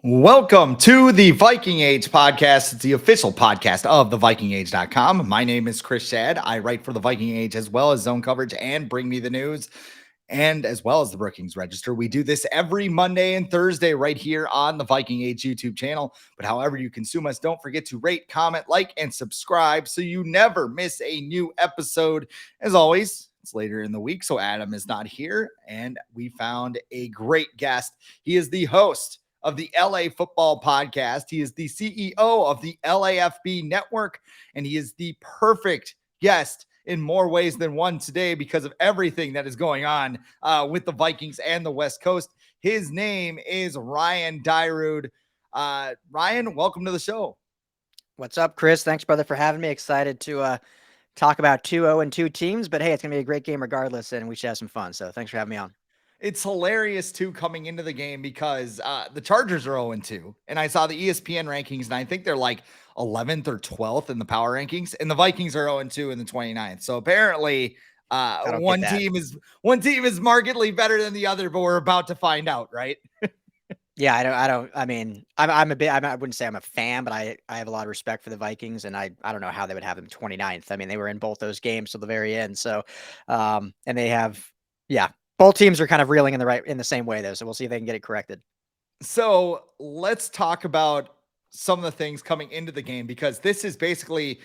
Welcome to the Viking Age podcast. It's the official podcast of thevikingage.com. My name is Chris Schad. I write for the Viking Age as well as zone coverage and bring me the news and as well as the Brookings Register. We do this every Monday and Thursday right here on the Viking Age YouTube channel. But however you consume us, don't forget to rate, comment, like, and subscribe so you never miss a new episode. As always, it's later in the week, so Adam is not here, and we found a great guest. He is the host of the LA Football Podcast. He is the CEO of the LAFB Network, and he is the perfect guest in more ways than one today because of everything that is going on with the Vikings and the West Coast. His name is Ryan Dyrud. Ryan, welcome to the show. What's up, Chris? Thanks, brother, for having me. Excited to talk about 2-0-2 teams, but hey, it's going to be a great game regardless, and we should have some fun. So thanks for having me on. It's hilarious too coming into the game because the Chargers are 0-2, and I saw the ESPN rankings, and I think they're like 11th or 12th in the power rankings, and the Vikings are 0-2 in the 29th. So apparently, one team is markedly better than the other, but we're about to find out, right? Yeah, I wouldn't say I'm a fan, but I have a lot of respect for the Vikings, and I don't know how they would have them 29th. I mean, they were in both those games till the very end. So, and they have, both teams are kind of reeling in the same way though. So we'll see if they can get it corrected. So let's talk about some of the things coming into the game, because this is basically,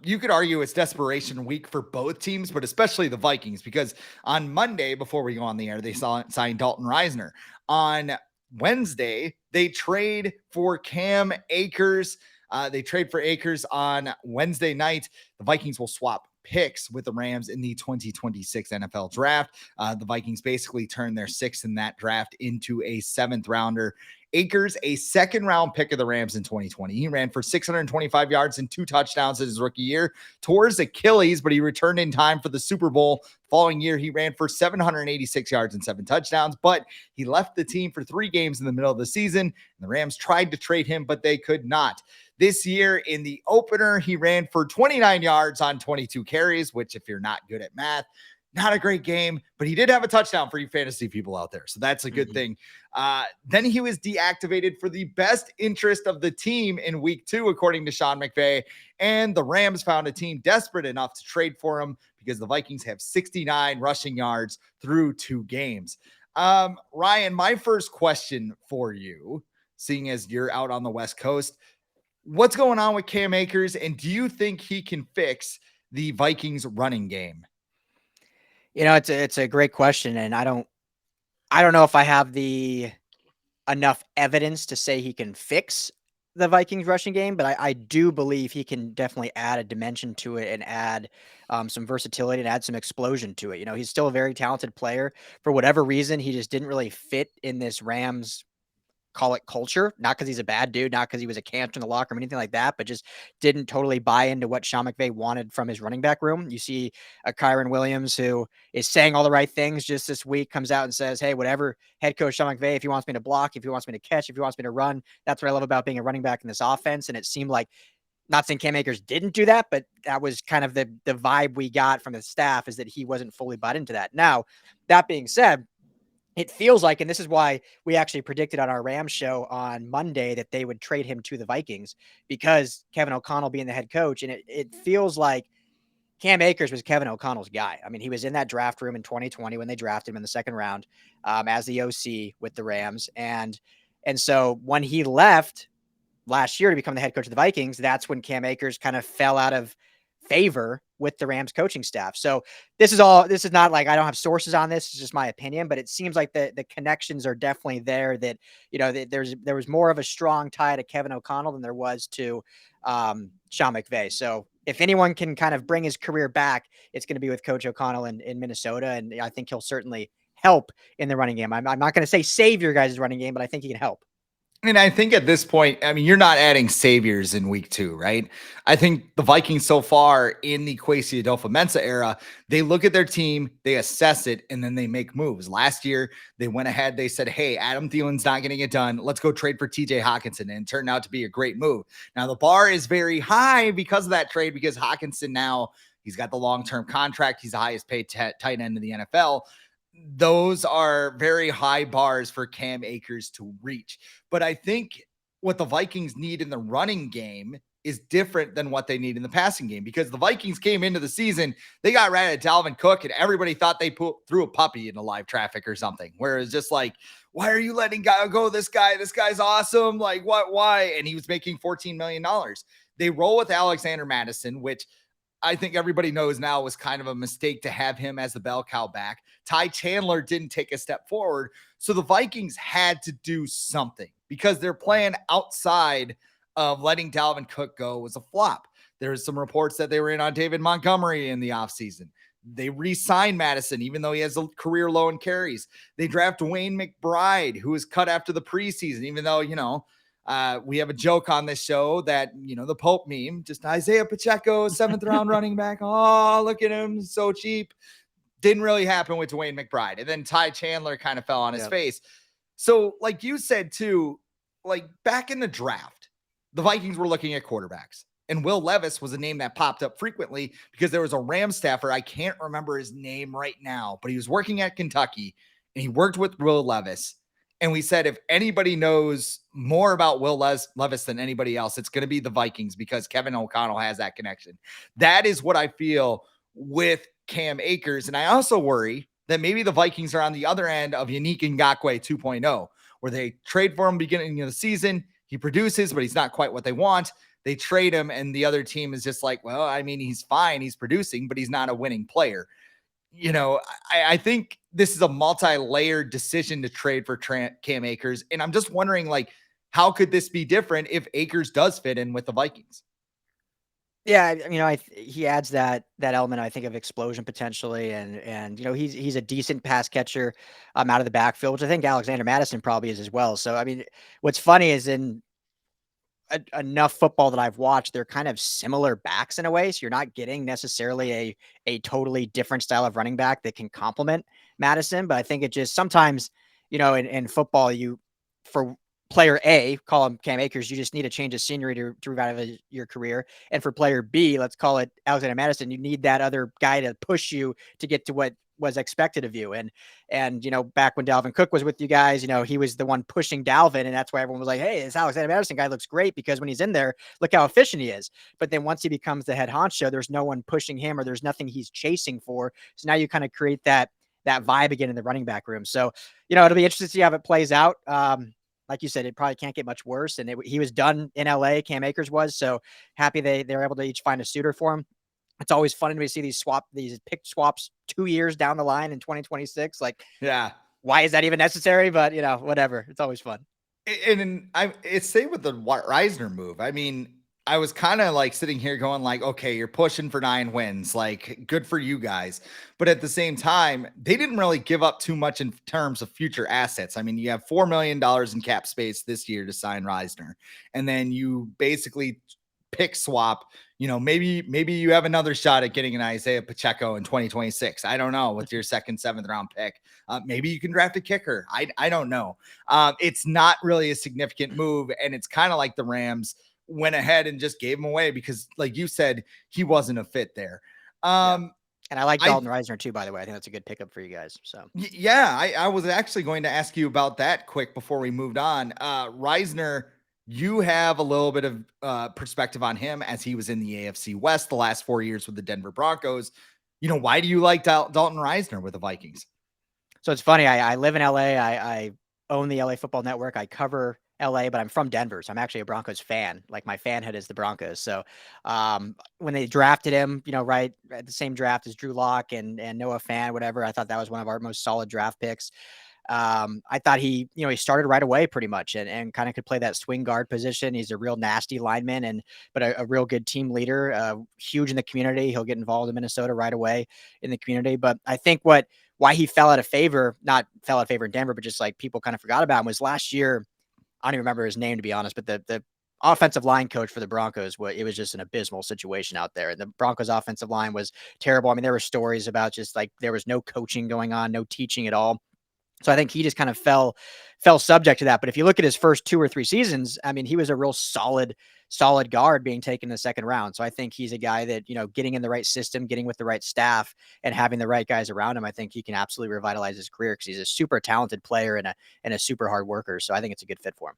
you could argue it's desperation week for both teams, but especially the Vikings, because on Monday, before we go on the air, they signed Dalton Risner. On Wednesday, they trade for Cam Akers. They trade for Akers on Wednesday night. The Vikings will swap picks with the Rams in the 2026 NFL draft. The Vikings basically turned their sixth in that draft into a seventh rounder. Akers, a second round pick of the Rams in 2020. He ran for 625 yards and 2 touchdowns in his rookie year, tore his Achilles, but he returned in time for the Super Bowl. Following year, he ran for 786 yards and 7 touchdowns, but he left the team for 3 games in the middle of the season. And the Rams tried to trade him, but they could not. This year in the opener, he ran for 29 yards on 22 carries, which if you're not good at math, not a great game, but he did have a touchdown for you fantasy people out there. So that's a good thing. Then he was deactivated for the best interest of the team in week 2, according to Sean McVay. And the Rams found a team desperate enough to trade for him because the Vikings have 69 rushing yards through 2 games. Ryan, my first question for you, seeing as you're out on the West Coast, what's going on with Cam Akers, and do you think he can fix the Vikings running game? You know, it's a great question, and I don't know if I have the enough evidence to say he can fix the Vikings rushing game, but I do believe he can definitely add a dimension to it and add some versatility and add some explosion to it. You know, he's still a very talented player. For whatever reason, he just didn't really fit in this Rams, call it, culture, not because he's a bad dude, not because he was a cancer in the locker room, anything like that, but just didn't totally buy into what Sean McVay wanted from his running back room. You see a Kyron Williams who is saying all the right things just this week, comes out and says, hey, whatever head coach Sean McVay, if he wants me to block, if he wants me to catch, if he wants me to run, that's what I love about being a running back in this offense. And it seemed like, not saying Cam Akers didn't do that, but that was kind of the vibe we got from the staff, is that he wasn't fully bought into that. Now, that being said, it feels like, and this is why we actually predicted on our Rams show on Monday that they would trade him to the Vikings, because Kevin O'Connell being the head coach. And it feels like Cam Akers was Kevin O'Connell's guy. I mean, he was in that draft room in 2020 when they drafted him in the second round as the OC with the Rams. And so when he left last year to become the head coach of the Vikings, that's when Cam Akers kind of fell out of favor with the Rams coaching staff. So this is not like, I don't have sources on this. It's just my opinion, but it seems like the connections are definitely there, that, you know, there was more of a strong tie to Kevin O'Connell than there was to Sean McVay. So if anyone can kind of bring his career back, it's going to be with Coach O'Connell in Minnesota. And I think he'll certainly help in the running game. I'm not going to say save your guys' running game, but I think he can help. And I think at this point, I mean, you're not adding saviors in week 2, right? I think the Vikings so far in the Kwesi Adolfo-Mensah era, they look at their team, they assess it, and then they make moves. Last year, they went ahead, they said, hey, Adam Thielen's not getting it done. Let's go trade for TJ Hockenson. And it turned out to be a great move. Now, the bar is very high because of that trade, because Hockenson now, he's got the long-term contract. He's the highest paid tight end in the NFL. those are very high bars for Cam Akers to reach. But I think what the Vikings need in the running game is different than what they need in the passing game, because the Vikings came into the season, they got rid of Dalvin Cook, and everybody thought they threw a puppy into live traffic or something, where it's just like, why are you letting go this guy? This guy's awesome. Like, what? Why? And he was making $14 million. They roll with Alexander Madison, which I think everybody knows now was kind of a mistake to have him as the bell cow back. Ty Chandler didn't take a step forward. So the Vikings had to do something, because their plan outside of letting Dalvin Cook go was a flop. There's some reports that they were in on David Montgomery in the offseason. They re-signed Madison, even though he has a career low in carries. They draft Wayne McBride, who was cut after the preseason, even though, we have a joke on this show that, the Pope meme, just Isaiah Pacheco, 7th round running back. Oh, look at him. So cheap. Didn't really happen with Dwayne McBride. And then Ty Chandler kind of fell on his face. So like you said too, like back in the draft, the Vikings were looking at quarterbacks, and Will Levis was a name that popped up frequently because there was a Rams staffer. I can't remember his name right now, but he was working at Kentucky and he worked with Will Levis. And we said, if anybody knows more about Will Levis than anybody else, it's going to be the Vikings, because Kevin O'Connell has that connection. That is what I feel with Cam Akers. And I also worry that maybe the Vikings are on the other end of Yannick Ngakoue 2.0, where they trade for him beginning of the season. He produces, but he's not quite what they want. They trade him, and the other team is just like, well, I mean, he's fine. He's producing, but he's not a winning player. I think this is a multi-layered decision to trade for Cam Akers. And I'm just wondering, like, how could this be different if Akers does fit in with the Vikings? Yeah, he adds that element, I think, of explosion potentially, and he's a decent pass catcher out of the backfield, which I think Alexander Madison probably is as well. So I mean, what's funny is in enough football that I've watched, they're kind of similar backs in a way. So you're not getting necessarily a totally different style of running back that can complement Madison. But I think it just sometimes, in football, for player A, call him Cam Akers, you just need a change of scenery to revive your career. And for player B, let's call it Alexander Madison, you need that other guy to push you to get to what was expected of you. And back when Dalvin Cook was with you guys, he was the one pushing Dalvin, and that's why everyone was like, hey, this Alexander Madison guy looks great, because when he's in there, look how efficient he is. But then once he becomes the head honcho, there's no one pushing him, or there's nothing he's chasing for. So now you kind of create that vibe again in the running back room. So, it'll be interesting to see how it plays out. Like you said, it probably can't get much worse. And he was done in LA, Cam Akers was. So happy they were able to each find a suitor for him. It's always fun to me to see these pick swaps 2 years down the line in 2026. Like, yeah, why is that even necessary? But whatever. It's always fun. And it's same with the Reisner move. I mean, I was kind of like sitting here going like, okay, you're pushing for 9 wins. Like, good for you guys. But at the same time, they didn't really give up too much in terms of future assets. I mean, you have $4 million in cap space this year to sign Reisner. And then you basically pick swap, maybe you have another shot at getting an Isaiah Pacheco in 2026. I don't know, with your second, 7th round pick. Maybe you can draft a kicker. I don't know. It's not really a significant move. And it's kind of like the Rams went ahead and just gave him away because, like you said, he wasn't a fit there. And I like Dalton Reisner too, by the way. I think that's a good pickup for you guys. So I was actually going to ask you about that quick before we moved on. Reisner, you have a little bit of perspective on him, as he was in the AFC West the last 4 years with the Denver Broncos. Why do you like Dalton Reisner with the Vikings? So it's funny. I live in LA. I own the LA Football Network. I cover LA, but I'm from Denver. So I'm actually a Broncos fan. Like, my fanhood is the Broncos. So when they drafted him, right at the same draft as Drew Lock and Noah Fant, whatever, I thought that was one of our most solid draft picks. I thought he started right away pretty much and kind of could play that swing guard position. He's a real nasty lineman, but a real good team leader, huge in the community. He'll get involved in Minnesota right away in the community. But I think why he fell out of favor, not fell out of favor in Denver, but just like people kind of forgot about him, was last year. I don't even remember his name, to be honest, but the offensive line coach for the Broncos, it was just an abysmal situation out there. And the Broncos offensive line was terrible. I mean, there were stories about just like there was no coaching going on, no teaching at all. So I think he just kind of fell subject to that. But if you look at his first 2 or 3 seasons, I mean, he was a real solid solid guard being taken in the second round. So I think he's a guy that, getting in the right system, getting with the right staff, and having the right guys around him, I think he can absolutely revitalize his career because he's a super talented player and a super hard worker. So I think it's a good fit for him.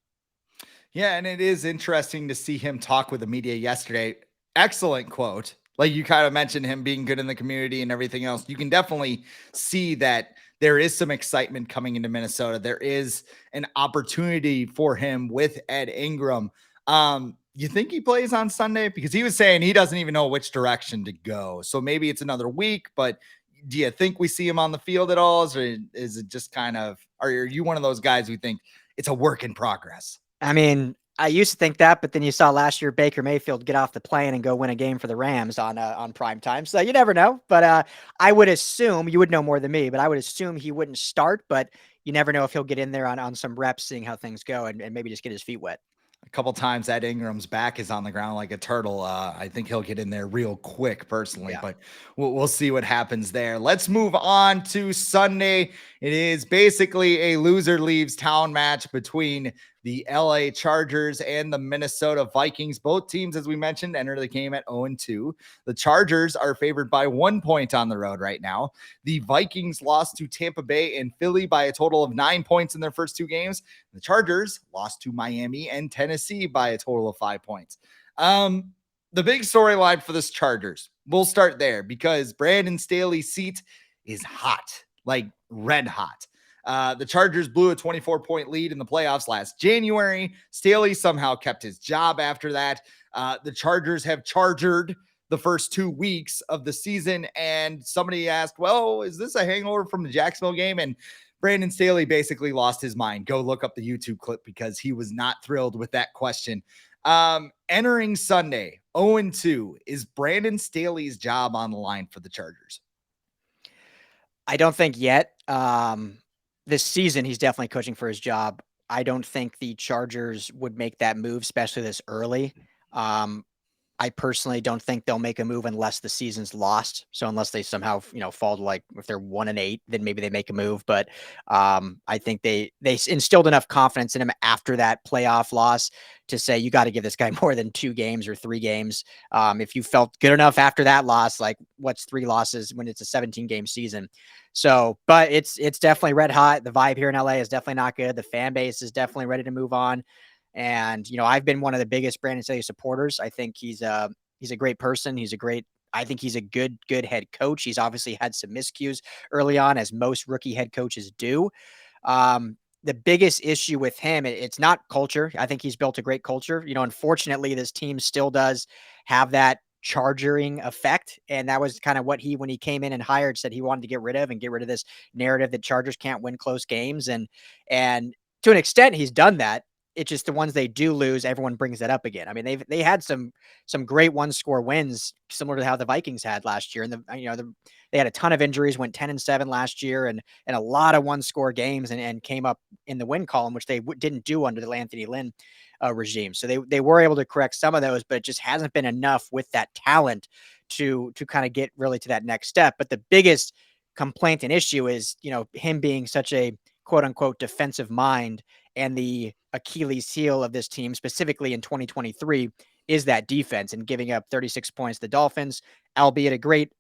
Yeah, and it is interesting to see him talk with the media yesterday. Excellent quote. Like you kind of mentioned him being good in the community and everything else. You can definitely see that there is some excitement coming into Minnesota. There is an opportunity for him with Ed Ingram. You think he plays on Sunday? Because he was saying he doesn't even know which direction to go. So maybe it's another week, but do you think we see him on the field at all? Or is it just kind of, are you one of those guys who think it's a work in progress? I mean, I used to think that, but then you saw last year Baker Mayfield get off the plane and go win a game for the Rams on prime time. So you never know. But I would assume you would know more than me, but I would assume he wouldn't start. But you never know if he'll get in there on some reps, seeing how things go, and maybe just get his feet wet. A couple times Ed Ingram's back is on the ground like a turtle. I think he'll get in there real quick personally, Yeah. but we'll see what happens there. Let's move on to Sunday. It is basically a loser leaves town match between the LA Chargers and the Minnesota Vikings. Both teams, as we mentioned, enter the game at 0-2. The Chargers are favored by 1 point on the road right now. The Vikings lost to Tampa Bay and Philly by a total of 9 points in their first two games. The Chargers lost to Miami and Tennessee by a total of 5 points. The big storyline for this Chargers, we'll start there because Brandon Staley's seat is hot, like red hot. The Chargers blew a 24-point lead in the playoffs last January. Staley somehow kept his job after that. The Chargers have chargered the first 2 weeks of the season, and somebody asked, well, is this a hangover from the Jacksonville game? And Brandon Staley basically lost his mind. Go look up the YouTube clip because he was not thrilled with that question. Entering Sunday, 0-2, is Brandon Staley's job on the line for the Chargers? I don't think yet. This season, he's definitely coaching for his job. I don't think the Chargers would make that move, especially this early. I personally don't think they'll make a move unless the season's lost. So unless they somehow, fall to like if they're 1-8, then maybe they make a move. But I think they instilled enough confidence in him after that playoff loss to say you got to give this guy more than 2 games or 3 games. If you felt good enough after that loss, like what's 3 losses when it's a 17-game season? So, but it's definitely red hot. The vibe here in LA is definitely not good. The fan base is definitely ready to move on. And, I've been one of the biggest Brandon Staley supporters. I think he's a great person. I think he's a good head coach. He's obviously had some miscues early on, as most rookie head coaches do. The biggest issue with him, it's not culture. I think he's built a great culture. Unfortunately, this team still does have that chargering effect. And that was kind of what when he came in and hired, said he wanted to get rid of this narrative that Chargers can't win close games. And to an extent, he's done that. It's just the ones they do lose, everyone brings that up again. I mean, they had some great one-score wins, similar to how the Vikings had last year, and they had a ton of injuries, went 10-7 last year, and a lot of one-score games, and came up in the win column, which they didn't do under the Anthony Lynn regime. So they were able to correct some of those, but it just hasn't been enough with that talent to kind of get really to that next step. But the biggest complaint and issue is him being such a quote unquote defensive mind, and the Achilles heel of this team, specifically in 2023, is that defense, and giving up 36 points to the Dolphins, albeit a great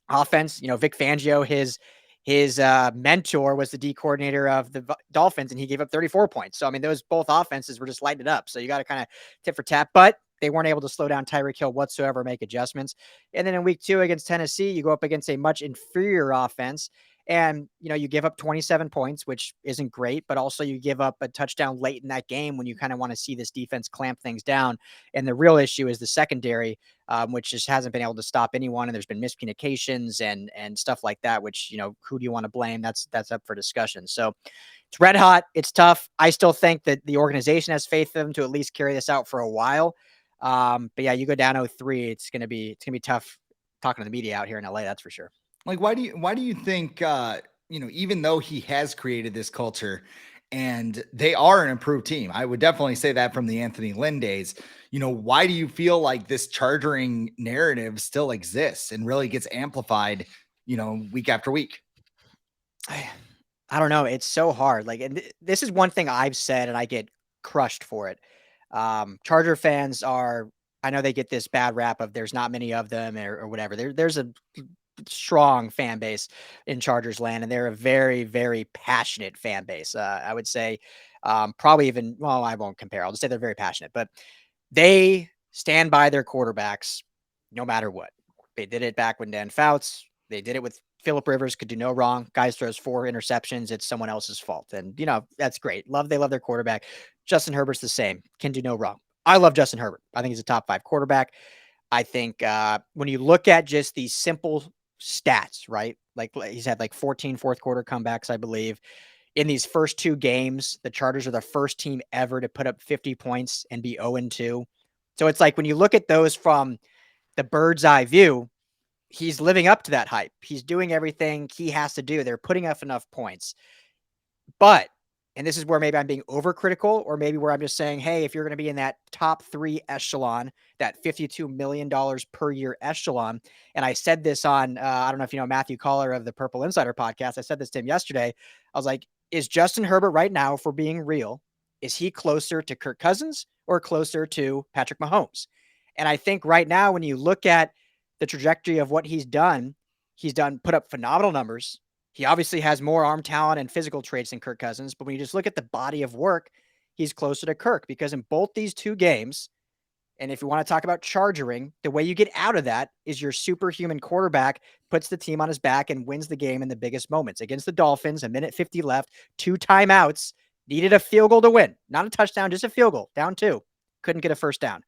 offense. Vic Fangio, his mentor, was the D coordinator of the Dolphins, and he gave up 34 points. So, I mean, those both offenses were just lighting it up. So you got to kind of tit for tat, but they weren't able to slow down Tyreek Hill whatsoever, make adjustments. And then in week 2 against Tennessee, you go up against a much inferior offense. And, you give up 27 points, which isn't great, but also you give up a touchdown late in that game when you kind of want to see this defense clamp things down. And the real issue is the secondary, which just hasn't been able to stop anyone. And there's been miscommunications and stuff like that, which, who do you want to blame? That's up for discussion. So it's red hot. It's tough. I still think that the organization has faith in them to at least carry this out for a while. But yeah, you go down 0-3, it's gonna be tough talking to the media out here in LA, that's for sure. Like, why do you think, even though he has created this culture and they are an improved team, I would definitely say that from the Anthony Lynn days, why do you feel like this chargering narrative still exists and really gets amplified, week after week? I don't know. It's so hard. Like, and this is one thing I've said, and I get crushed for it. Charger fans are, I know they get this bad rap of there's not many of them or whatever. There's a strong fan base in Chargers land, and they're a very, very passionate fan base. I would say, probably even, well, I won't compare. I'll just say they're very passionate, but they stand by their quarterbacks no matter what. They did it back when Dan Fouts. They did it with Phillip Rivers, could do no wrong. Guys throws 4 interceptions. It's someone else's fault. And, that's great. They love their quarterback. Justin Herbert's the same. Can do no wrong. I love Justin Herbert. I think he's a top 5 quarterback. I think when you look at just these simple stats, right? Like he's had like 14 fourth quarter comebacks, I believe. In these first 2 games, the Chargers are the first team ever to put up 50 points and be 0-2. So it's like when you look at those from the bird's eye view, he's living up to that hype. He's doing everything he has to do. They're putting up enough points. But, and this is where maybe I'm being overcritical, or maybe where I'm just saying, hey, if you're going to be in that top 3 echelon, that $52 million per year echelon, and I said this on, I don't know if you know Matthew Collar of the Purple Insider podcast. I said this to him yesterday. I was like, is Justin Herbert right now, for being real, is he closer to Kirk Cousins or closer to Patrick Mahomes? And I think right now, when you look at the trajectory of what he's done put up phenomenal numbers. He obviously has more arm talent and physical traits than Kirk Cousins, but when you just look at the body of work, he's closer to Kirk, because in both these 2 games, and if you want to talk about charging, the way you get out of that is your superhuman quarterback puts the team on his back and wins the game in the biggest moments. Against the Dolphins, a minute 50 left, 2 timeouts, needed a field goal to win. Not a touchdown, just a field goal, down 2. Couldn't get a first down.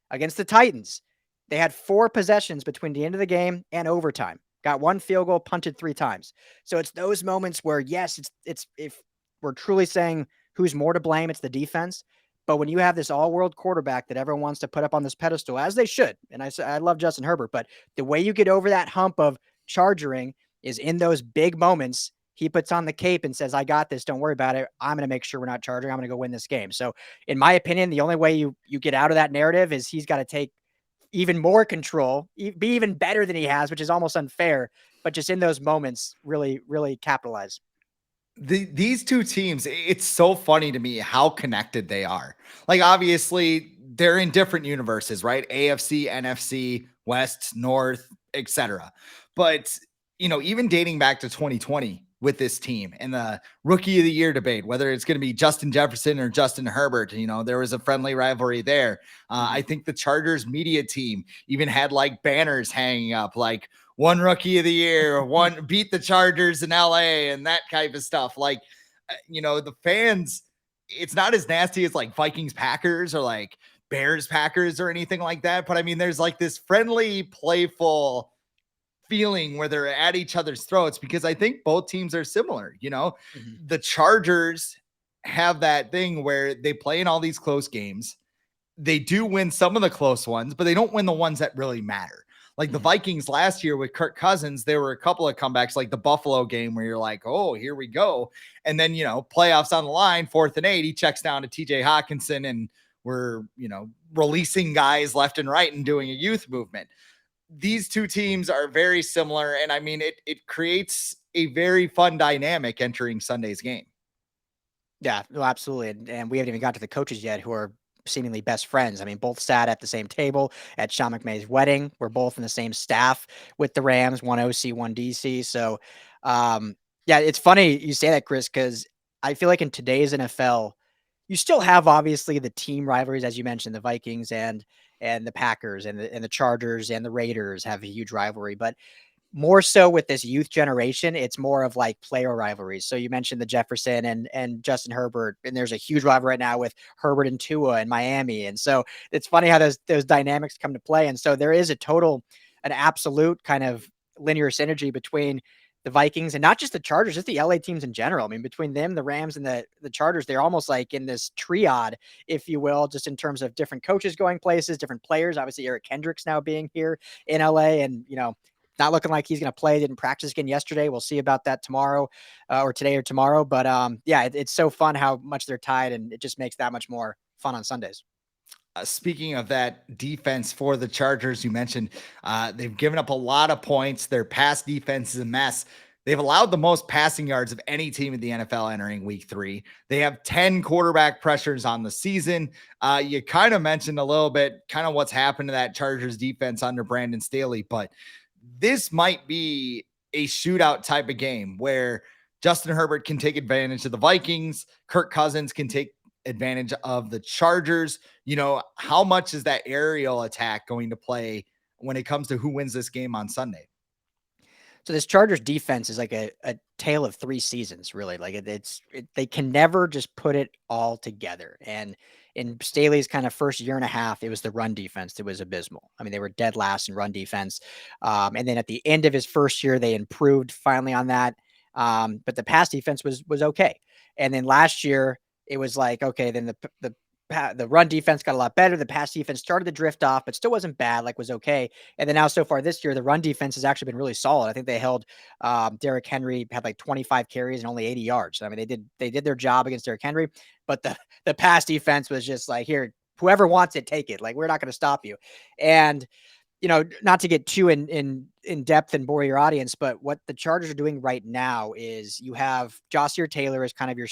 Against the Titans, they had 4 possessions between the end of the game and overtime. Got 1 field goal, punted 3 times. So it's those moments where, yes, it's if we're truly saying who's more to blame, it's the defense. But when you have this all-world quarterback that everyone wants to put up on this pedestal, as they should, and I love Justin Herbert, but the way you get over that hump of charging is in those big moments. He puts on the cape and says, I got this. Don't worry about it. I'm going to make sure we're not charging. I'm going to go win this game. So in my opinion, the only way you get out of that narrative is he's got to take even more control, be even better than he has, which is almost unfair, but just in those moments, really, really capitalize. These 2 teams, it's so funny to me how connected they are. Like, obviously, they're in different universes, right? AFC, NFC, West, North, etc. But, even dating back to 2020 with this team and the rookie of the year debate, whether it's going to be Justin Jefferson or Justin Herbert, there was a friendly rivalry there. I think the Chargers media team even had like banners hanging up, like, one rookie of the year, one beat the Chargers in LA, and that type of stuff. Like, the fans, it's not as nasty as like Vikings Packers or like Bears Packers or anything like that. But I mean, there's like this friendly, playful feeling where they're at each other's throats, because I think both teams are similar. The Chargers have that thing where they play in all these close games. They do win some of the close ones, but they don't win the ones that really matter. Like the Vikings last year with Kirk Cousins, there were a couple of comebacks, like the Buffalo game, where you're like, oh, here we go. And then, playoffs on the line, 4th and 8, he checks down to TJ Hawkinson, and we're, releasing guys left and right and doing a youth movement. These 2 teams are very similar. And I mean, it creates a very fun dynamic entering Sunday's game. Yeah, no, absolutely. And we haven't even got to the coaches yet, who are seemingly best friends. I mean, both sat at the same table at Sean McVay's wedding. We're both in the same staff with the Rams, one OC, one DC. So, yeah, it's funny you say that, Chris, because I feel like in today's NFL, you still have obviously the team rivalries, as you mentioned, the Vikings and the Packers and the Chargers and the Raiders have a huge rivalry, but more so with this youth generation, it's more of like player rivalries. So you mentioned the Jefferson and Justin Herbert, and there's a huge rivalry right now with Herbert and Tua in Miami. And so it's funny how those dynamics come to play. And so there is an absolute kind of linear synergy between the Vikings and not just the Chargers, just the LA teams in general. I mean, between them, the Rams and the Chargers, they're almost like in this triad, if you will, just in terms of different coaches going places, different players. Obviously, Eric Kendricks now being here in LA, and not looking like he's going to play. Didn't practice again yesterday. We'll see about that tomorrow, or today or tomorrow. But yeah, it's so fun how much they're tied, and it just makes that much more fun on Sundays. Speaking of that defense for the Chargers, you mentioned they've given up a lot of points. Their pass defense is a mess. They've allowed the most passing yards of any team in the NFL entering week 3. They have 10 quarterback pressures on the season. You kind of mentioned a little bit kind of what's happened to that Chargers defense under Brandon Staley, but this might be a shootout type of game where Justin Herbert can take advantage of the Vikings. Kirk Cousins can take advantage of the Chargers. How much is that aerial attack going to play when it comes to who wins this game on Sunday? So this Chargers defense is like a tale of 3 seasons, really. Like they can never just put it all together. And in Staley's kind of first year and a half, it was the run defense that was abysmal. I mean, they were dead last in run defense. And then at the end of his first year, they improved finally on that. But the pass defense was okay. And then last year, it was like, okay, then the run defense got a lot better. The pass defense started to drift off, but still wasn't bad, like was okay. And then now so far this year, the run defense has actually been really solid. I think they held Derrick Henry had like 25 carries and only 80 yards. I mean, they did their job against Derrick Henry, but the pass defense was just like, here, whoever wants it, take it. Like, we're not going to stop you. And not to get too in depth and bore your audience, but what the Chargers are doing right now is you have Ja'Sir Taylor as kind of your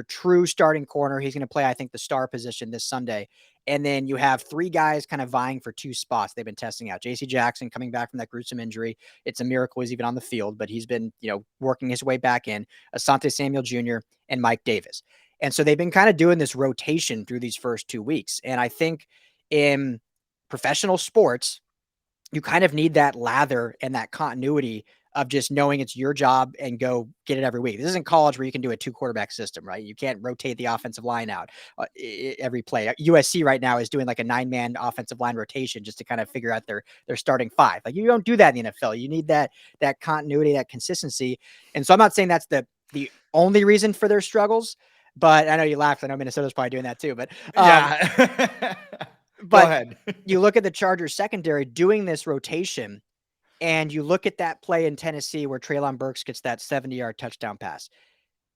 true starting corner. He's going to play, I think, the star position this Sunday. And then you have 3 guys kind of vying for 2 spots they've been testing out. JC Jackson coming back from that gruesome injury. It's a miracle he's even on the field, but he's been, working his way back in. Asante Samuel Jr. and Mike Davis. And so they've been kind of doing this rotation through these first 2 weeks. And I think in professional sports, you kind of need that lather and that continuity of just knowing it's your job and go get it every week. This isn't college where you can do a 2 quarterback system, right? You can't rotate the offensive line out every play. USC right now is doing like a 9-man offensive line rotation just to kind of figure out their starting 5. Like, you don't do that in the NFL. You need that continuity, that consistency. And so I'm not saying that's the only reason for their struggles, but I know you laughed. I know Minnesota's probably doing that too, but yeah. Go ahead. You look at the Chargers secondary doing this rotation, and you look at that play in Tennessee where Treylon Burks gets that 70-yard touchdown pass.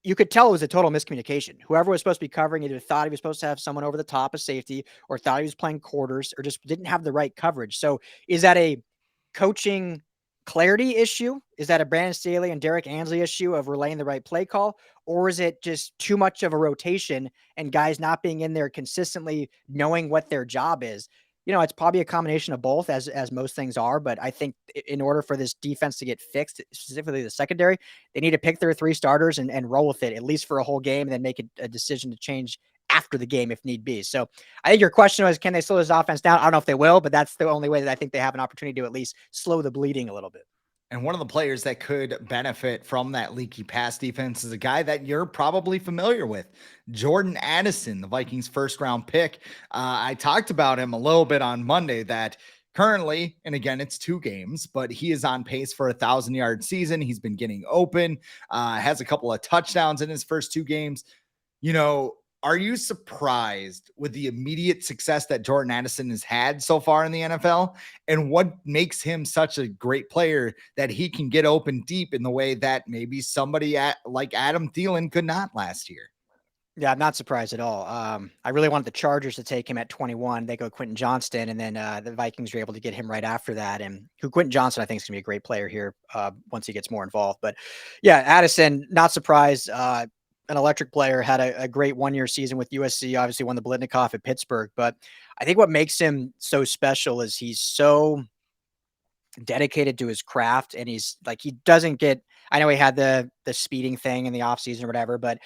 You could tell it was a total miscommunication. Whoever was supposed to be covering either thought he was supposed to have someone over the top of safety, or thought he was playing quarters, or just didn't have the right coverage. So is that a coaching clarity issue? Is that a Brandon Staley and Derek Ansley issue of relaying the right play call? Or is it just too much of a rotation and guys not being in there consistently knowing what their job is? It's probably a combination of both, as most things are. But I think in order for this defense to get fixed, specifically the secondary, they need to pick their 3 starters and roll with it, at least for a whole game, and then make a decision to change after the game if need be. So I think your question was, can they slow this offense down? I don't know if they will, but that's the only way that I think they have an opportunity to at least slow the bleeding a little bit. And one of the players that could benefit from that leaky pass defense is a guy that you're probably familiar with, Jordan Addison, the Vikings first-round pick. I talked about him a little bit on Monday, that currently, and again, it's 2 games, but he is on pace for a 1,000-yard season. He's been getting open, has a couple of touchdowns in his first 2 games. Are you surprised with the immediate success that Jordan Addison has had so far in the NFL? And what makes him such a great player that he can get open deep in the way that maybe somebody like Adam Thielen could not last year? Yeah, I'm not surprised at all. I really wanted the Chargers to take him at 21. They go Quentin Johnston, and then the Vikings were able to get him right after that. And Quentin Johnston, I think, is going to be a great player here once he gets more involved. But yeah, Addison, not surprised. An electric player, had a great 1-year season with USC, obviously won the Blitnikoff at Pittsburgh. But I think what makes him so special is he's so dedicated to his craft, and he doesn't get, I know he had the speeding thing in the offseason or whatever, but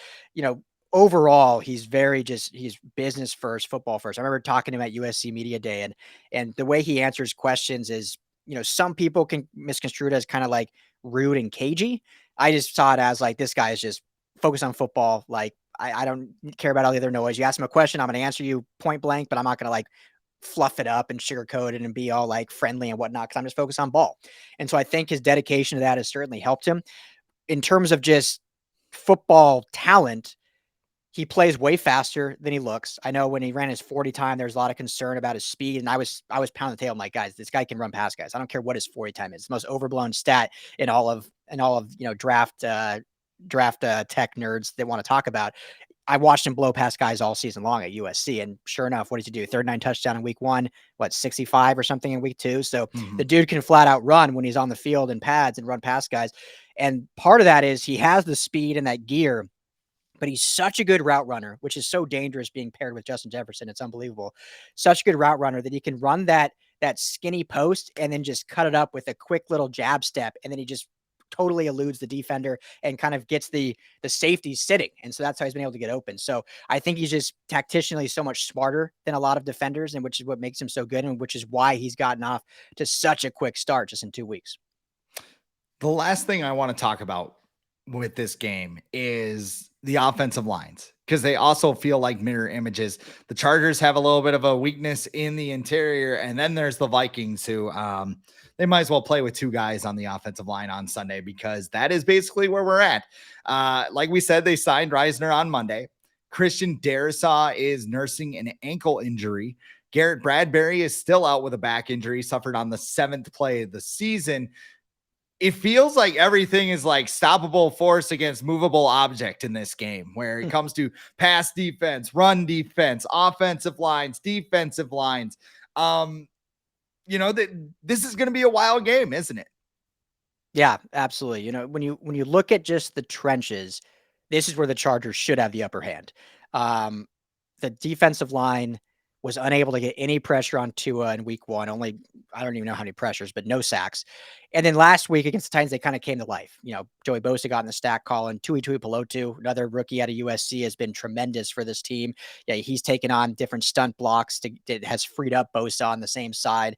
overall he's he's business first, football first. I remember talking to him at USC Media Day, and the way he answers questions is, some people can misconstrue it as kind of like rude and cagey. I just saw it as like, this guy is just focused on football. Like, I don't care about all the other noise. You ask him a question, I'm going to answer you point blank, but I'm not going to like fluff it up and sugarcoat it and be all like friendly and whatnot, because I'm just focused on ball. And so I think his dedication to that has certainly helped him. In terms of just football talent, he plays way faster than he looks. I know when he ran his 40 time, there's a lot of concern about his speed. And I was pounding the table. I'm like, guys, this guy can run past guys. I don't care what his 40 time is. It's the most overblown stat in all of draft tech nerds that want to talk about. I watched him blow past guys all season long at USC, and sure enough, what did he do? 39 touchdown in week 1, 65 or something in week 2. So the dude can flat out run when he's on the field in pads and run past guys. And part of that is he has the speed and that gear, but he's such a good route runner, which is so dangerous being paired with Justin Jefferson. It's unbelievable. Such a good route runner that he can run that skinny post and then just cut it up with a quick little jab step, and then he just totally eludes the defender and kind of gets the safety sitting. And so that's how he's been able to get open. So I think he's just tactically so much smarter than a lot of defenders, and which is what makes him so good, and which is why he's gotten off to such a quick start just in 2 weeks. The last thing I want to talk about with this game is the offensive lines, because they also feel like mirror images. The Chargers have a little bit of a weakness in the interior, and then there's the Vikings who they might as well play with 2 guys on the offensive line on Sunday, because that is basically where we're at. Like we said, they signed Reisner on Monday. Christian Darrisaw is nursing an ankle injury. Garrett Bradbury is still out with a back injury, suffered on the 7th play of the season. It feels like everything is like stoppable force against movable object in this game, where it comes to pass defense, run defense, offensive lines, defensive lines. This is going to be a wild game, isn't it? Yeah, absolutely. When you look at just the trenches, this is where the Chargers should have the upper hand. The defensive line was unable to get any pressure on Tua in week 1. Only, I don't even know how many pressures, but no sacks. And then last week against the Titans, they kind of came to life. Joey Bosa got in the stack calling. Tui Pelotu, another rookie out of USC, has been tremendous for this team. Yeah, he's taken on different stunt blocks that has freed up Bosa on the same side.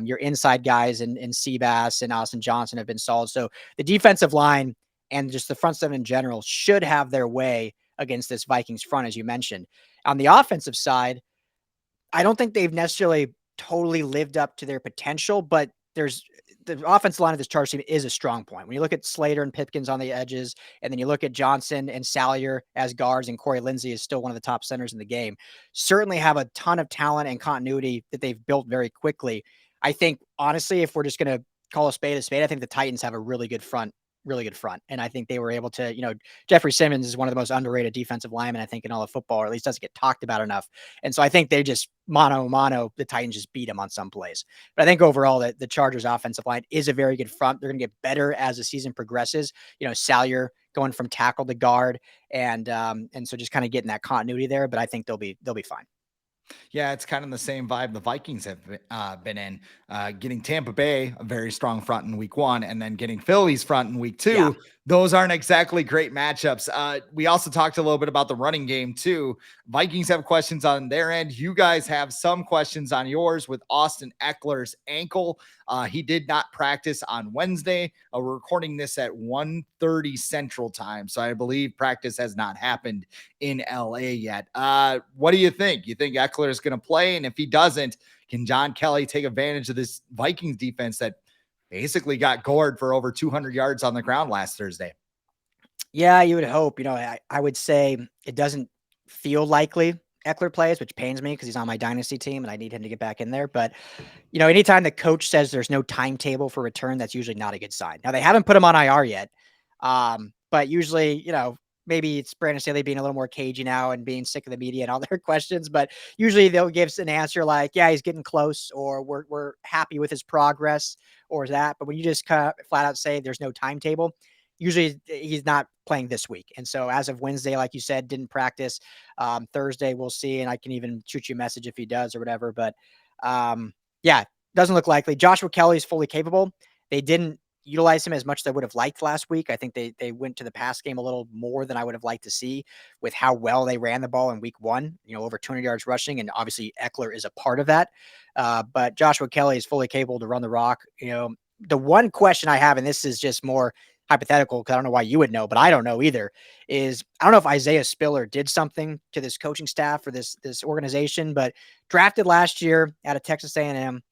Your inside guys in Seabass and Austin Johnson have been solid. So the defensive line and just the front seven in general should have their way against this Vikings front, as you mentioned. On the offensive side, I don't think they've necessarily totally lived up to their potential, but the offensive line of this Chargers team is a strong point. When you look at Slater and Pipkins on the edges, and then you look at Johnson and Salyer as guards, and Corey Lindsey is still one of the top centers in the game, certainly have a ton of talent and continuity that they've built very quickly. I think, honestly, if we're just going to call a spade, I think the Titans have a really good front. And I think they were able to, Jeffrey Simmons is one of the most underrated defensive linemen, I think, in all of football, or at least doesn't get talked about enough. And so I think they just the Titans just beat them on some plays. But I think overall that the Chargers offensive line is a very good front. They're going to get better as the season progresses. Salyer going from tackle to guard, and so just kind of getting that continuity there. But I think they'll be fine. Yeah, it's kind of the same vibe the Vikings have been in. Getting Tampa Bay, a very strong front in week 1, and then getting Philly's front in week 2. Yeah. Those aren't exactly great matchups. We also talked a little bit about the running game too. Vikings have questions on their end. You guys have some questions on yours with Austin Eckler's ankle. He did not practice on Wednesday. We're recording this at 1:30 Central Time, so I believe practice has not happened in LA yet. What do you think? You think Eckler is going to play? And if he doesn't, can John Kelly take advantage of this Vikings defense that basically got gored for over 200 yards on the ground last Thursday? Yeah, you would hope. I would say it doesn't feel likely Eckler plays, which pains me because he's on my dynasty team and I need him to get back in there. But, anytime the coach says there's no timetable for return, that's usually not a good sign. Now, they haven't put him on IR yet. But usually, maybe it's Brandon Staley being a little more cagey now and being sick of the media and all their questions. But usually they'll give an answer like, yeah, he's getting close, or we're happy with his progress, or that. But when you just kind of flat out say there's no timetable, usually he's not playing this week. And so as of Wednesday, like you said, didn't practice. Thursday, we'll see. And I can even shoot you a message if he does or whatever. But yeah, doesn't look likely. Joshua Kelly is fully capable. They didn't utilize him as much as I would have liked last week. I think they went to the pass game a little more than I would have liked to see with how well they ran the ball in week 1, over 200 yards rushing. And obviously Eckler is a part of that. But Joshua Kelly is fully capable to run the rock. The one question I have, and this is just more hypothetical because I don't know why you would know, but I don't know either, is I don't know if Isaiah Spiller did something to this coaching staff or this organization, but drafted last year out of Texas A&M,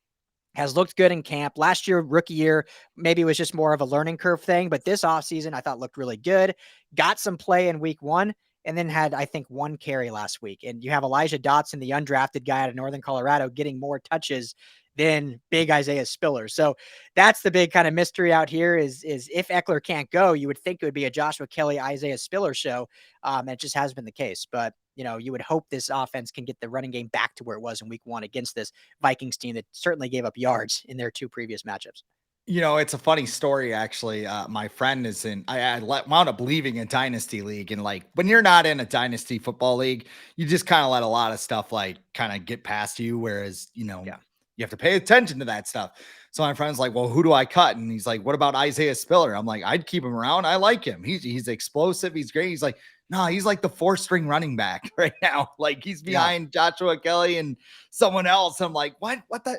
has looked good in camp. Last year, rookie year, maybe it was just more of a learning curve thing, but this offseason I thought looked really good. Got some play in week 1, and then had, I think, 1 carry last week. And you have Elijah Dotson, the undrafted guy out of Northern Colorado, getting more touches than big Isaiah Spiller. So that's the big kind of mystery out here is if Eckler can't go, you would think it would be a Joshua Kelly, Isaiah Spiller show. And it just hasn't been the case. But, you would hope this offense can get the running game back to where it was in week 1 against this Vikings team that certainly gave up yards in their 2 previous matchups. It's a funny story, actually. My friend is wound up leaving a dynasty league. And like, when you're not in a dynasty football league, you just kind of let a lot of stuff like kind of get past you. Whereas, Yeah. you have to pay attention to that stuff. So my friend's like, well, who do I cut? And he's like, what about Isaiah Spiller? I'm like, I'd keep him around. I like him. He's explosive. He's great. He's like, no, he's like the 4th-string running back right now. Like, he's behind Joshua Kelly and someone else. I'm like,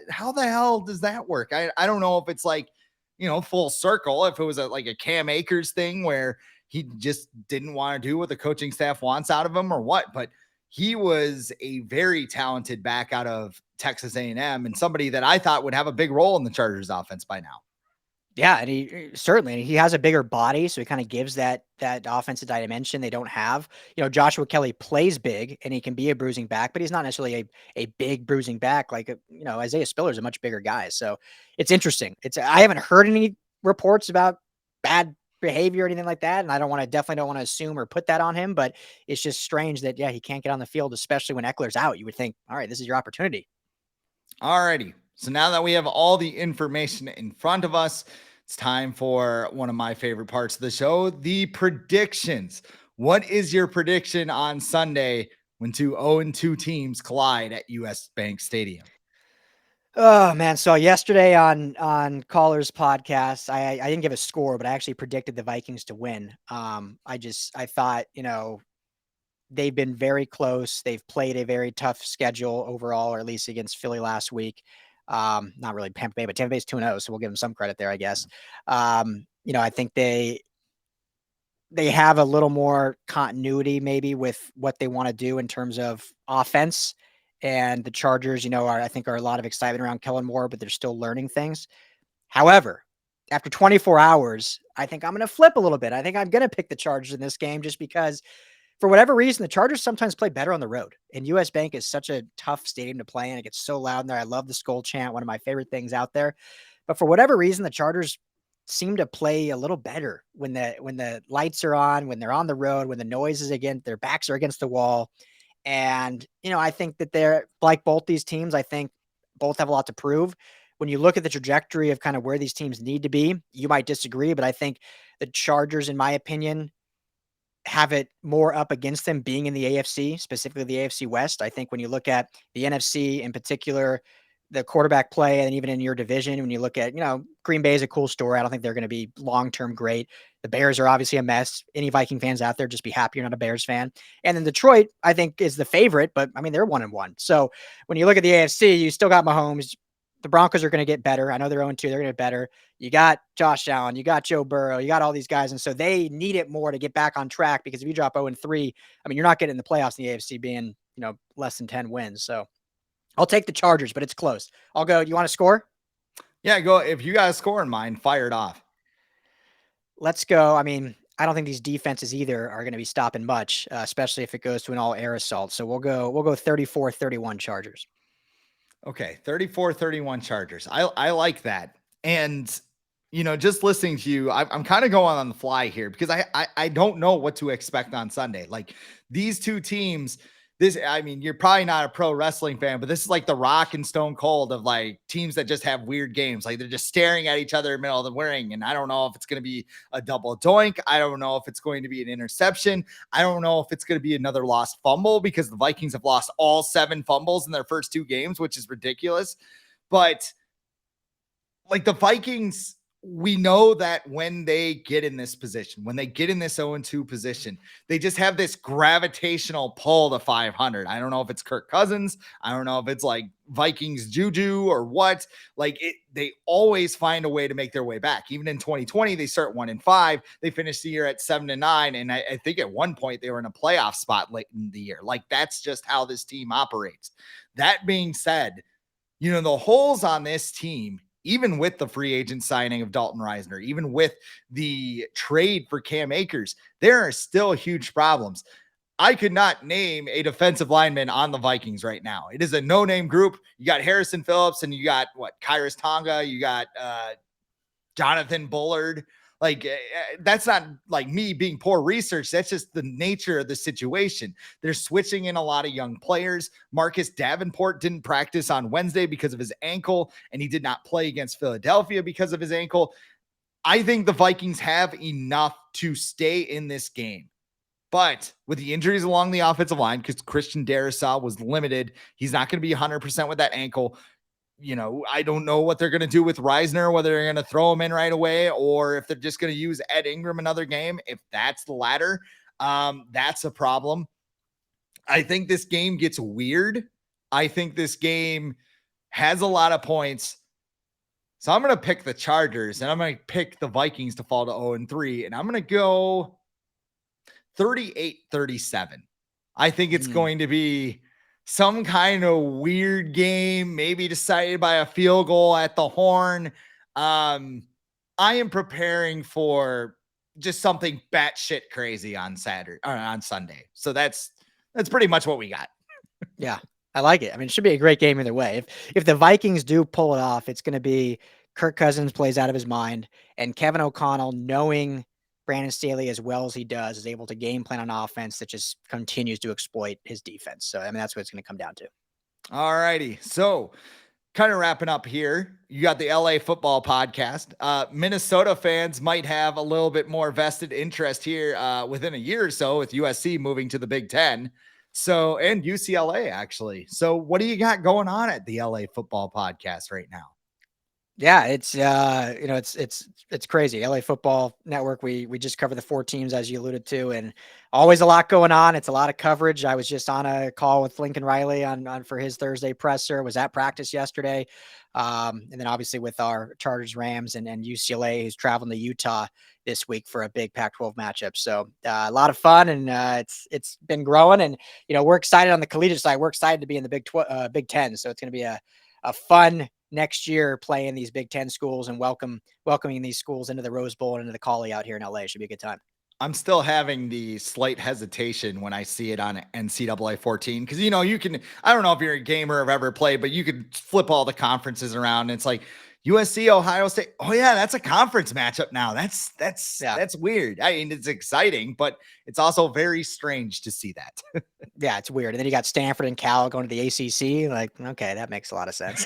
how the hell does that work? I don't know if it's like, full circle, if it was like a Cam Akers thing where he just didn't want to do what the coaching staff wants out of him or what, but he was a very talented back out of Texas A&M and somebody that I thought would have a big role in the Chargers offense by now. Yeah, and he certainly he has a bigger body, so he kind of gives that offensive dimension they don't have. Joshua Kelly plays big and he can be a bruising back, but he's not necessarily a big bruising back like Isaiah Spiller is a much bigger guy. So it's interesting. I haven't heard any reports about bad behavior or anything like that, and I definitely don't want to assume or put that on him, but it's just strange that he can't get on the field, especially when Eckler's out. You would think, all right, this is your opportunity. Alrighty. So now that we have all the information in front of us, it's time for one of my favorite parts of the show, the predictions. What is your prediction on Sunday when 2 0-2 teams collide at US Bank Stadium? Oh man. So yesterday on Caller's podcast, I didn't give a score, but I actually predicted the Vikings to win. I thought, they've been very close. They've played a very tough schedule overall, or at least against Philly last week. Not really Tampa Bay, but Tampa Bay's 2-0, so we'll give them some credit there, I guess. I think they have a little more continuity maybe with what they want to do in terms of offense. And the Chargers, I think are a lot of excitement around Kellen Moore, but they're still learning things. However, after 24 hours, I think I'm going to flip a little bit. I think I'm going to pick the Chargers in this game just because for whatever reason, the Chargers sometimes play better on the road. And US Bank is such a tough stadium to play in. It gets so loud in there. I love the Skull chant, one of my favorite things out there. But for whatever reason, the Chargers seem to play a little better when the lights are on, when they're on the road, when the noise is against their backs are against the wall. And, I think that they're like both these teams. I think both have a lot to prove. When you look at the trajectory of kind of where these teams need to be, you might disagree, but I think the Chargers, in my opinion, have it more up against them being in the AFC, specifically the AFC West. I think when you look at the NFC in particular, the quarterback play, and even in your division, when you look at, Green Bay is a cool story. I don't think they're going to be long-term great. The Bears are obviously a mess. Any Viking fans out there, just be happy you're not a Bears fan. And then Detroit, I think, is the favorite, but I mean, they're 1-1. So when you look at the AFC, you still got Mahomes. The Broncos are going to get better. I know they're 0-2. They're going to get better. You got Josh Allen. You got Joe Burrow. You got all these guys. And so they need it more to get back on track because if you drop 0-3, I mean, you're not getting in the playoffs in the AFC being, less than 10 wins. So I'll take the Chargers, but it's close. I'll go. You want to score? Yeah, go. If you got a score in mind, fire it off. Let's go. I mean, I don't think these defenses either are going to be stopping much, especially if it goes to an all-air assault. So we'll go 34-31 Chargers. Okay, 34-31 Chargers. I like that. And, just listening to you, I'm kind of going on the fly here because I don't know what to expect on Sunday. Like these two teams, you're probably not a pro wrestling fan, but this is like the Rock and Stone Cold of like teams that just have weird games. Like they're just staring at each other in the middle of the ring. And I don't know if it's going to be a double doink. I don't know if it's going to be an interception. I don't know if it's going to be another lost fumble because the Vikings have lost all 7 fumbles in their first 2 games, which is ridiculous. But like the Vikings, we know that when they get in this position, when they get in this 0-2 position, they just have this gravitational pull to 500. I don't know if it's Kirk Cousins. I don't know if it's like Vikings juju or what. Like they always find a way to make their way back. Even in 2020, they start 1-5. They finish the year at 7-9. And I think at one point they were in a playoff spot late in the year. Like that's just how this team operates. That being said, the holes on this team, even with the free agent signing of Dalton Reisner, even with the trade for Cam Akers, there are still huge problems. I could not name a defensive lineman on the Vikings right now. It is a no-name group. You got Harrison Phillips and you got Kyrus Tonga, you got Jonathan Bullard. Like that's not like me being poor research. That's just the nature of the situation. They're switching in a lot of young players. Marcus Davenport didn't practice on Wednesday because of his ankle, and he did not play against Philadelphia because of his ankle. I think the Vikings have enough to stay in this game. But with the injuries along the offensive line, because Christian Darrisaw was limited, he's not going to be 100% with that ankle. I don't know what they're going to do with Reisner, whether they're going to throw him in right away or if they're just going to use Ed Ingram another game. If that's the latter, that's a problem. I think this game gets weird. I think this game has a lot of points. So I'm going to pick the Chargers and I'm going to pick the Vikings to fall to 0-3. And I'm going to go 38-37. I think it's going to be some kind of weird game, maybe decided by a field goal at the horn. I am preparing for just something batshit crazy on Saturday or on Sunday. So that's pretty much what we got. Yeah, I like it. I mean, it should be a great game either way. If the Vikings do pull it off, it's going to be Kirk Cousins plays out of his mind, and Kevin O'Connell, knowing Brandon Staley as well as he does, is able to game plan on offense that just continues to exploit his defense. So, I mean, that's what it's going to come down to. All righty. So, kind of wrapping up here, you got the LA football podcast. Minnesota fans might have a little bit more vested interest here within a year or so with USC moving to the Big Ten. So, and UCLA actually. So, what do you got going on at the LA football podcast right now? Yeah, it's it's crazy. LA Football Network. We just cover the 4 teams as you alluded to, and always a lot going on. It's a lot of coverage. I was just on a call with Lincoln Riley on for his Thursday presser. Was at practice yesterday, and then obviously with our Chargers, Rams, and UCLA, who's traveling to Utah this week for a big Pac-12 matchup. So a lot of fun, and it's been growing. And we're excited on the collegiate side. We're excited to be in the Big Ten. So it's going to be a fun next year playing these Big Ten schools and welcoming these schools into the Rose Bowl and into the Collie out here in LA. Should be a good time. I'm still having the slight hesitation when I see it on NCAA 14 because you can. I don't know if you're a gamer or have ever played, but you could flip all the conferences around. And it's like USC, Ohio State. Oh yeah, that's a conference matchup now. That's weird. I mean, it's exciting, but it's also very strange to see that. Yeah, it's weird. And then you got Stanford and Cal going to the ACC. Like, okay, that makes a lot of sense.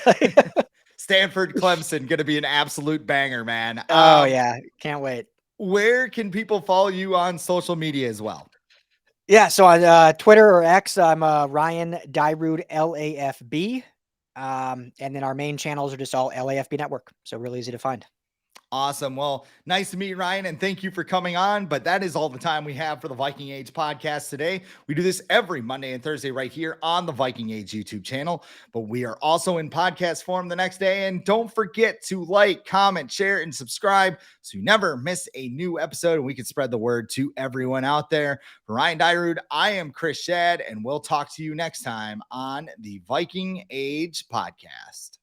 Stanford, Clemson, going to be an absolute banger, man. Oh yeah, can't wait. Where can people follow you on social media as well? Yeah, so on Twitter or X, I'm Ryan Dyrud, LAFB. And then our main channels are just all LAFB Network. So really easy to find. Awesome. Well, nice to meet you, Ryan, and thank you for coming on. But that is all the time we have for the Viking Age podcast today. We do this every Monday and Thursday right here on the Viking Age YouTube channel. But we are also in podcast form the next day. And don't forget to like, comment, share, and subscribe so you never miss a new episode and we can spread the word to everyone out there. For Ryan Dyrud, I am Schad, and we'll talk to you next time on the Viking Age podcast.